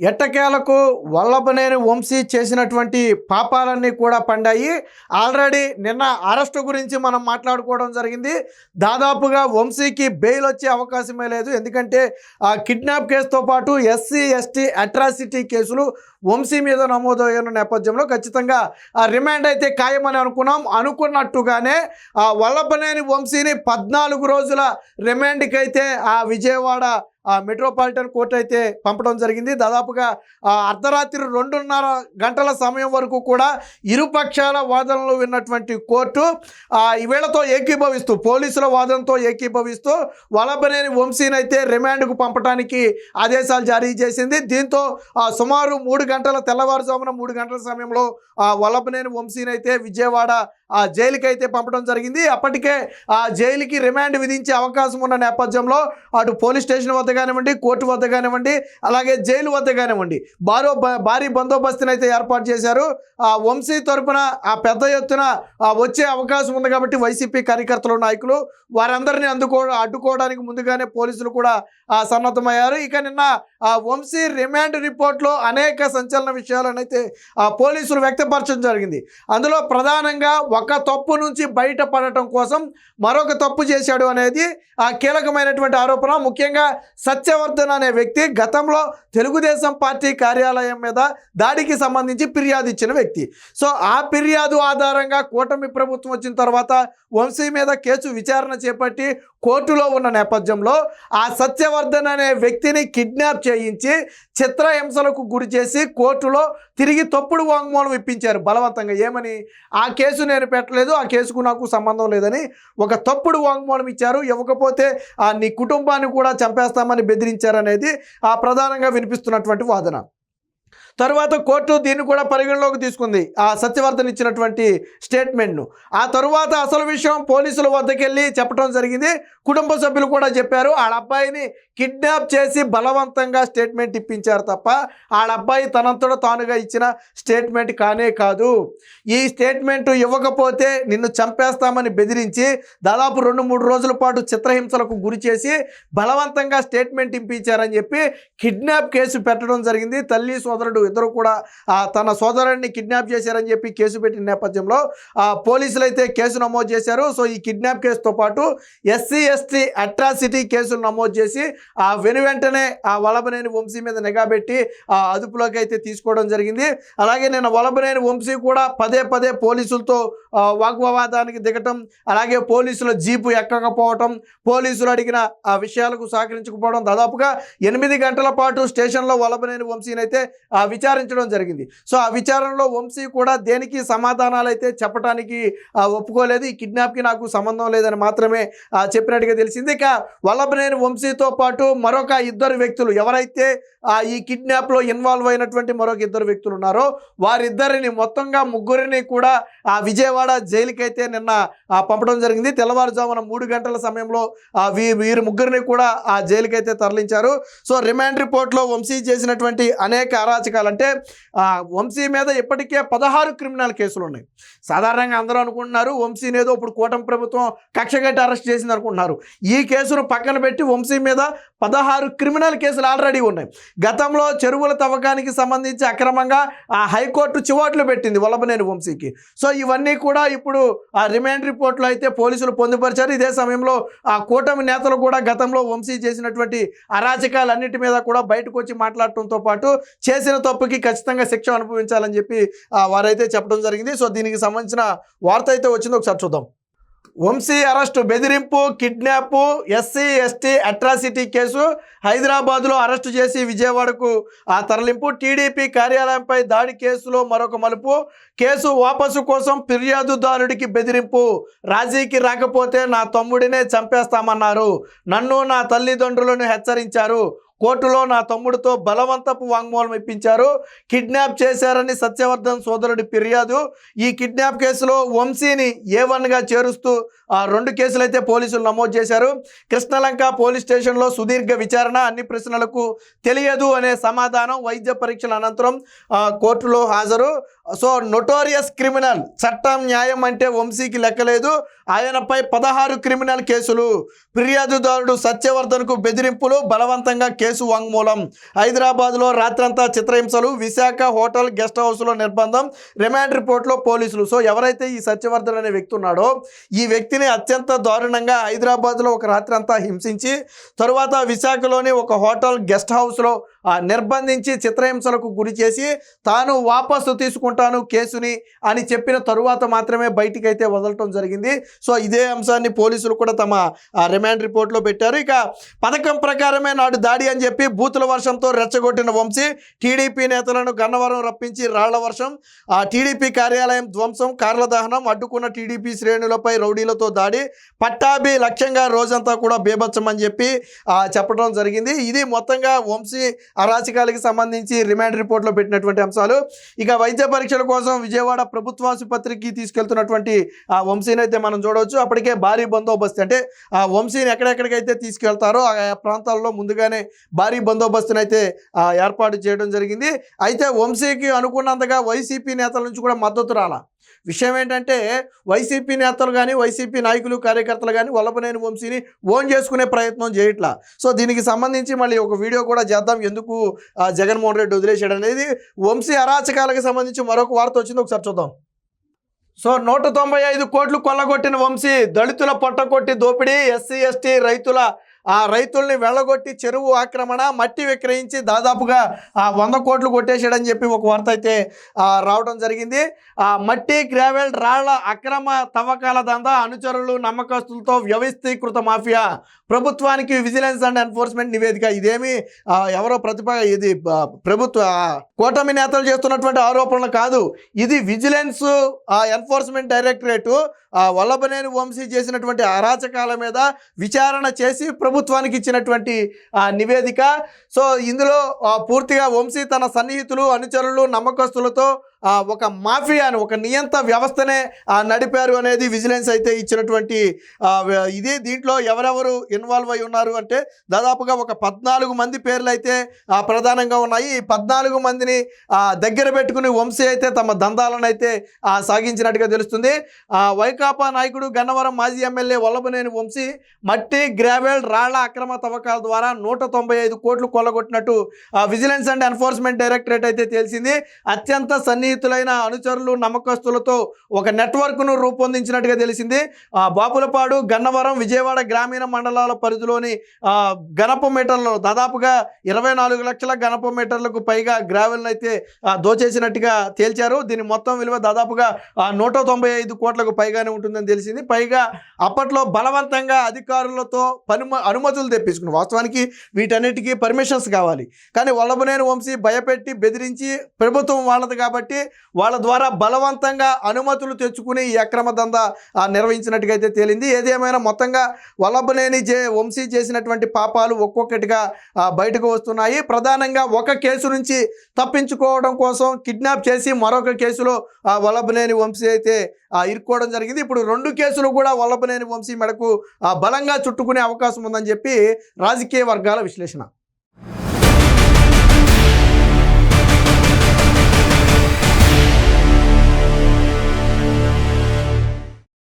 ఎట్టకేలకు వల్లభనేని వంశీ చేసినటువంటి పాపాలన్నీ కూడా పండాయి. ఆల్రెడీ నిన్న అరెస్టు గురించి మనం మాట్లాడుకోవడం జరిగింది. దాదాపుగా వంశీకి బెయిల్ వచ్చే అవకాశమే లేదు. ఎందుకంటే కిడ్నాప్ కేసుతో పాటు ఎస్సీ ఎస్టీ అట్రాసిటీ కేసులు వంశీ మీద నమోదైన నేపథ్యంలో ఖచ్చితంగా రిమాండ్ అయితే ఖాయమని అనుకున్నాం. అనుకున్నట్టుగానే వల్లభనేని వంశీని 14 రోజుల రిమాండ్కి అయితే విజయవాడ మెట్రోపాలిటన్ కోర్టు అయితే పంపడం జరిగింది. దాదాపుగా అర్ధరాత్రి 2:30 గంటల సమయం వరకు కూడా ఇరుపక్షాల వాదనలు విన్నటువంటి కోర్టు వీళ్ళతో ఏకీభవిస్తూ, పోలీసుల వాదనతో ఏకీభవిస్తూ వల్లభనేని వంశీని అయితే రిమాండ్కు పంపడానికి ఆదేశాలు జారీ చేసింది. దీంతో సుమారు 3 గంటల తెల్లవారుజామున 3 గంటల సమయంలో వల్లభనేని వంశీని అయితే విజయవాడ జైలుకి అయితే పంపడం జరిగింది. అప్పటికే జైలుకి రిమాండ్ విధించే అవకాశం ఉన్న నేపథ్యంలో అటు పోలీస్ స్టేషన్ వద్ద కానివ్వండి, కోర్టు వద్ద కానివ్వండి, అలాగే జైలు వద్ద కానివ్వండి భారీ బందోబస్తుని అయితే ఏర్పాటు చేశారు. వంశీ తరపున పెద్ద ఎత్తున వచ్చే అవకాశం ఉంది కాబట్టి వైసీపీ కార్యకర్తలు, నాయకులు వారందరినీ అడ్డుకోవడానికి ముందుగానే పోలీసులు కూడా సన్నద్ధమయ్యారు. ఇక నిన్న వంశీ రిమాండ్ రిపోర్ట్లో అనేక సంచలన విషయాలను అయితే పోలీసులు వ్యక్తపరచడం జరిగింది. అందులో ప్రధానంగా ఒక తప్పు నుంచి బయటపడటం కోసం మరొక తప్పు చేశాడు అనేది కీలకమైనటువంటి ఆరోపణ. ముఖ్యంగా సత్యవర్ధన్ అనే వ్యక్తి గతంలో తెలుగుదేశం పార్టీ కార్యాలయం మీద దాడికి సంబంధించి ఫిర్యాదు ఇచ్చిన వ్యక్తి. సో ఆ ఫిర్యాదు ఆధారంగా కూటమి ప్రభుత్వం వచ్చిన తర్వాత వంశీ మీద కేసు విచారణ చేపట్టి కోర్టులో ఉన్న నేపథ్యంలో ఆ సత్యవర్ధన్ అనే వ్యక్తిని కిడ్నాప్ చేయించి చిత్రహింసలకు గురి చేసి కోర్టులో తిరిగి తప్పుడు వాంగ్మూలం ఇప్పించారు బలవంతంగా. ఏమని? ఆ కేసు నేను పెట్టలేదు, ఆ కేసుకు నాకు సంబంధం లేదని ఒక తప్పుడు వాంగ్మూలం ఇచ్చారు. ఇవ్వకపోతే నీ కుటుంబాన్ని కూడా చంపేస్తామని బెదిరించారనేది ప్రధానంగా వినిపిస్తున్నటువంటి వాదన. తరువాత కోర్టు దీన్ని కూడా పరిగణలోకి తీసుకుంది, ఆ సత్యవర్ధన్ ఇచ్చినటువంటి స్టేట్మెంట్ను. ఆ తరువాత అసలు విషయం పోలీసుల వద్దకు వెళ్ళి చెప్పడం జరిగింది. కుటుంబ సభ్యులు కూడా చెప్పారు, వాళ్ళ అబ్బాయిని కిడ్నాప్ చేసి బలవంతంగా స్టేట్మెంట్ ఇప్పించారు తప్ప వాళ్ళ అబ్బాయి తనంతట తానుగా ఇచ్చిన స్టేట్మెంట్ కానే కాదు. ఈ స్టేట్మెంట్ ఇవ్వకపోతే నిన్ను చంపేస్తామని బెదిరించి దాదాపు 2-3 రోజుల పాటు చిత్రహింసలకు గురి చేసి బలవంతంగా స్టేట్మెంట్ ఇప్పించారని చెప్పి కిడ్నాప్ కేసు పెట్టడం జరిగింది. తల్లి సోదరుడు ఇద్దరు కూడా తన సోదరుడిని కిడ్నాప్ చేశారని చెప్పి కేసు పెట్టిన నేపథ్యంలో పోలీసులు అయితే కేసు నమోదు చేశారు. సో ఈ కిడ్నాప్ కేసుతో పాటు ఎస్సీ ఎస్టీ అట్రాసిటీ కేసులు నమోదు చేసి వెంటనే వల్లభనేని వంశీ మీద నిఘా పెట్టి అదుపులోకి అయితే తీసుకోవడం జరిగింది. అలాగే నేను వల్లభనేని వంశీ కూడా పదే పోలీసులతో వాగ్వాదానికి దిగటం, అలాగే పోలీసుల జీపు ఎక్కకపోవటం, పోలీసులు అడిగిన విషయాలకు సహకరించకపోవడం, దాదాపుగా 8 గంటల పాటు స్టేషన్లో వల్లభనేని వంశీని అయితే విచారించడం జరిగింది. సో ఆ విచారణలో వంశీ కూడా దేనికి సమాధానాలు అయితే చెప్పడానికి ఒప్పుకోలేదు. ఈ కిడ్నాప్కి నాకు సంబంధం లేదని మాత్రమే చెప్పినట్టుగా తెలిసింది. ఇక వల్లభనేని వంశీతో పాటు మరొక 2 వ్యక్తులు ఎవరైతే ఈ కిడ్నాప్లో ఇన్వాల్వ్ అయినటువంటి మరొక 2 వ్యక్తులు ఉన్నారో వారిద్దరిని మొత్తంగా 3 కూడా విజయవాడ జైలుకి అయితే నిన్న పంపడం జరిగింది. తెల్లవారుజామున 3 గంటల సమయంలో వీరు 3 కూడా ఆ జైలుకి అయితే తరలించారు. సో రిమాండ్ రిపోర్ట్లో వంశీ చేసినటువంటి అనేక అరాచకాలు, అంటే వంశీ మీద ఇప్పటికే 16 క్రిమినల్ కేసులు ఉన్నాయి. సాధారణంగా అందరూ అనుకుంటున్నారు వంశీని ఏదో ఇప్పుడు కూటమి ప్రభుత్వం కక్షగట్టి అరెస్ట్ చేసింది అనుకుంటున్నారు. ఈ కేసును పక్కన పెట్టి వంశీ మీద 16 క్రిమినల్ కేసులు ఆల్రెడీ ఉన్నాయి. గతంలో చెరువుల తవ్వకానికి సంబంధించి అక్రమంగా హైకోర్టు చివాట్లు పెట్టింది వల్లభనేని వంశీకి. సో ఇవన్నీ కూడా ఇప్పుడు రిమాండ్ రిపోర్ట్లో అయితే పోలీసులు పొందుపరిచారు. ఇదే సమయంలో కూటమి నేతలు కూడా గతంలో వంశీ చేసినటువంటి అరాచకాలన్నిటి మీద కూడా బయటకు వచ్చి మాట్లాడటంతో పాటు చేసిన తప్పుకి ఖచ్చితంగా శిక్ష అనుభవించాలని చెప్పి వారైతే చెప్పడం జరిగింది. సో దీనికి సంబంధించిన వార్త అయితే వచ్చింది, ఒకసారి చూద్దాం. వంశీ అరెస్టు, బెదిరింపు, kidnap, SC ST atrocity case హైదరాబాద్లో అరెస్టు చేసి విజయవాడకు తరలింపు. టీడీపీ కార్యాలయంపై దాడి కేసులో మరొక మలుపు. కేసు వాపసు కోసం ఫిర్యాదుదారుడికి బెదిరింపు. రాజీకి రాకపోతే నా తమ్ముడినే చంపేస్తామన్నారు. నన్ను నా తల్లిదండ్రులను హెచ్చరించారు. కోర్టులో నా తమ్ముడితో బలవంతపు వాంగ్మూలం ఇప్పించారు. కిడ్నాప్ చేశారని సత్యవర్ధన్ సోదరుడి ఫిర్యాదు. ఈ కిడ్నాప్ కేసులో వంశీని A1గా చేరుస్తూ 2 కేసులు అయితే పోలీసులు నమోదు చేశారు. కృష్ణలంక పోలీస్ స్టేషన్లో సుదీర్ఘ విచారణ, అన్ని ప్రశ్నలకు తెలియదు అనే సమాధానం, వైద్య పరీక్షల అనంతరం కోర్టులో హాజరు. సో నోటోరియస్ క్రిమినల్, చట్టం న్యాయం అంటే వంశీకి లెక్కలేదు. ఆయనపై 16 క్రిమినల్ కేసులు. ఫిర్యాదుదారుడు సత్యవర్ధన్కు బెదిరింపులు, బలవంతంగా కేసు వాంగ్మూలం. హైదరాబాద్లో రాత్రంతా చిత్రహింసలు, విశాఖ హోటల్ గెస్ట్ హౌస్లో నిర్బంధం, రిమాండ్ రిపోర్ట్లో పోలీసులు. సో ఎవరైతే ఈ సత్యవర్ధన్ అనే వ్యక్తి ఉన్నాడో ఈ వ్యక్తిని అత్యంత దారుణంగా హైదరాబాద్లో ఒక రాత్రి అంతా హింసించి తరువాత విశాఖలోని ఒక హోటల్ గెస్ట్ హౌస్లో నిర్బంధించి చిత్రహింసలకు గురి చేసి తాను వాపసు తీసుకుంటాను కేసుని అని చెప్పిన తరువాత మాత్రమే బయటికైతే వదలటం జరిగింది. సో ఇదే అంశాన్ని పోలీసులు కూడా తమ రిమాండ్ రిపోర్ట్లో పెట్టారు. ఇక పథకం ప్రకారమే నాడు దాడి అని చెప్పి బూతుల వర్షంతో రెచ్చగొట్టిన వంశీ, టీడీపీ నేతలను గన్నవరం రప్పించి రాళ్ల వర్షం, టీడీపీ కార్యాలయం ధ్వంసం, కార్ల దహనం, అడ్డుకున్న టీడీపీ శ్రేణులపై రౌడీలతో దాడి, పట్టాభి లక్ష్యంగా రోజంతా కూడా బేభత్సం అని చెప్పి చెప్పడం జరిగింది. ఇది మొత్తంగా వంశీ అరాచకాలకి సంబంధించి రిమాండ్ రిపోర్ట్లో పెట్టినటువంటి అంశాలు. ఇక వైద్య పరీక్షల కోసం విజయవాడ ప్రభుత్వ ఆసుపత్రికి తీసుకెళ్తున్నటువంటి వంశీని అయితే మనం చూడవచ్చు. అప్పటికే భారీ బందోబస్తు, అంటే వంశీని ఎక్కడెక్కడికైతే తీసుకెళ్తారో ఆ ప్రాంతాల్లో ముందుగానే భారీ బందోబస్తుని అయితే ఏర్పాటు చేయడం జరిగింది. అయితే వంశీకి అనుకున్నంతగా వైసీపీ నేతల నుంచి కూడా మద్దతు రాలా. విషయం ఏంటంటే వైసీపీ నేతలు కానీ వైసీపీ నాయకులు కార్యకర్తలు కానీ వల్లభనేని వంశీని ఓన్ చేసుకునే ప్రయత్నం చేయట్లా. సో దీనికి సంబంధించి మళ్ళీ ఒక వీడియో కూడా చేద్దాం, ఎందుకు జగన్మోహన్ రెడ్డి వదిలేశాడు అనేది. వంశీ అరాచకాలకు సంబంధించి మరొక వార్త వచ్చింది, ఒకసారి చూద్దాం. సో 195 కోట్లు కొల్లగొట్టిన వంశీ, దళితుల పొట్టకొట్టి దోపిడీ, ఎస్సీ ఎస్టీ రైతుల్ని వెళ్ళగొట్టి చెరువు ఆక్రమణ, మట్టి విక్రయించి దాదాపుగా 100 కోట్లు కొట్టేశాడని చెప్పి ఒక వార్త అయితే రావడం జరిగింది. మట్టి గ్రావెల్ రాళ్ల అక్రమ తవ్వకాల దందా, అనుచరులు నమ్మకస్తులతో వ్యవస్థీకృత మాఫియా, ప్రభుత్వానికి విజిలెన్స్ అండ్ ఎన్ఫోర్స్మెంట్ నివేదిక. ఇదేమి ఎవరో ఇది ప్రభుత్వ కూటమి నేతలు చేస్తున్నటువంటి ఆరోపణలు కాదు, ఇది vigilance enforcement directorate Vallabhaneni Vamsi చేసినటువంటి అరాచకాల మీద విచారణ చేసి ప్రభుత్వానికి ఇచ్చినటువంటి నివేదిక. సో ఇందులో పూర్తిగా వంశీ తన సన్నిహితులు, అనుచరులు, నమ్మకస్తులతో ఒక మాఫియాను, ఒక నియంత వ్యవస్థనే నడిపారు అనేది విజిలెన్స్ అయితే ఇచ్చినటువంటి ఇది. దీంట్లో ఎవరెవరు ఇన్వాల్వ్ అయి ఉన్నారు అంటే దాదాపుగా ఒక 14 మంది పేర్లు అయితే ప్రధానంగా ఉన్నాయి. ఈ 14 మందిని దగ్గర పెట్టుకుని వంశీ అయితే తమ దందాలను అయితే సాగించినట్టుగా తెలుస్తుంది. వైకాపా నాయకుడు గన్నవరం మాజీ ఎమ్మెల్యే వల్లభనేని వంశీ మట్టి గ్రావెల్ రాళ్ల అక్రమ తవ్వకాల ద్వారా 195 కోట్లు కొల్లగొట్టినట్టు విజిలెన్స్ అండ్ ఎన్ఫోర్స్మెంట్ డైరెక్టరేట్ అయితే తెలిసింది. అత్యంత సన్నిహితులైన అనుచరులు, నమ్మకస్తులతో ఒక నెట్వర్క్ను రూపొందించినట్టుగా తెలిసింది. బాపులపాడు, గన్నవరం, విజయవాడ గ్రామీణ మండలాల పరిధిలోని గణప మీటర్లు, దాదాపుగా 24 లక్షల గణప మీటర్లకు పైగా గ్రావెల్ని అయితే దోచేసినట్టుగా తేల్చారు. దీని మొత్తం విలువ దాదాపుగా 195 కోట్లకు పైగానే ఉంటుందని తెలిసింది. పైగా అప్పట్లో బలవంతంగా అధికారులతో అనుమతులు తెప్పించుకున్నారు. వాస్తవానికి వీటన్నిటికీ పర్మిషన్స్ కావాలి, కానీ వల్లభనేని వంశీ భయపెట్టి బెదిరించి ప్రభుత్వం వాళ్ళది కాబట్టి వాళ్ళ ద్వారా బలవంతంగా అనుమతులు తెచ్చుకుని ఈ అక్రమ దందా నిర్వహించినట్టుగా అయితే తేలింది. ఏదేమైనా మొత్తంగా వల్లభనేని వంశీ చేసినటువంటి పాపాలు ఒక్కొక్కటిగా బయటకు వస్తున్నాయి. ప్రధానంగా ఒక కేసు నుంచి తప్పించుకోవడం కోసం కిడ్నాప్ చేసి మరొక కేసులో వల్లభనేని వంశీ అయితే ఇరుక్కోవడం జరిగింది. ఇప్పుడు 2 కేసులు కూడా వల్లభనేని వంశీ మెడకు బలంగా చుట్టుకునే అవకాశం ఉందని చెప్పి రాజకీయ వర్గాల విశ్లేషణ.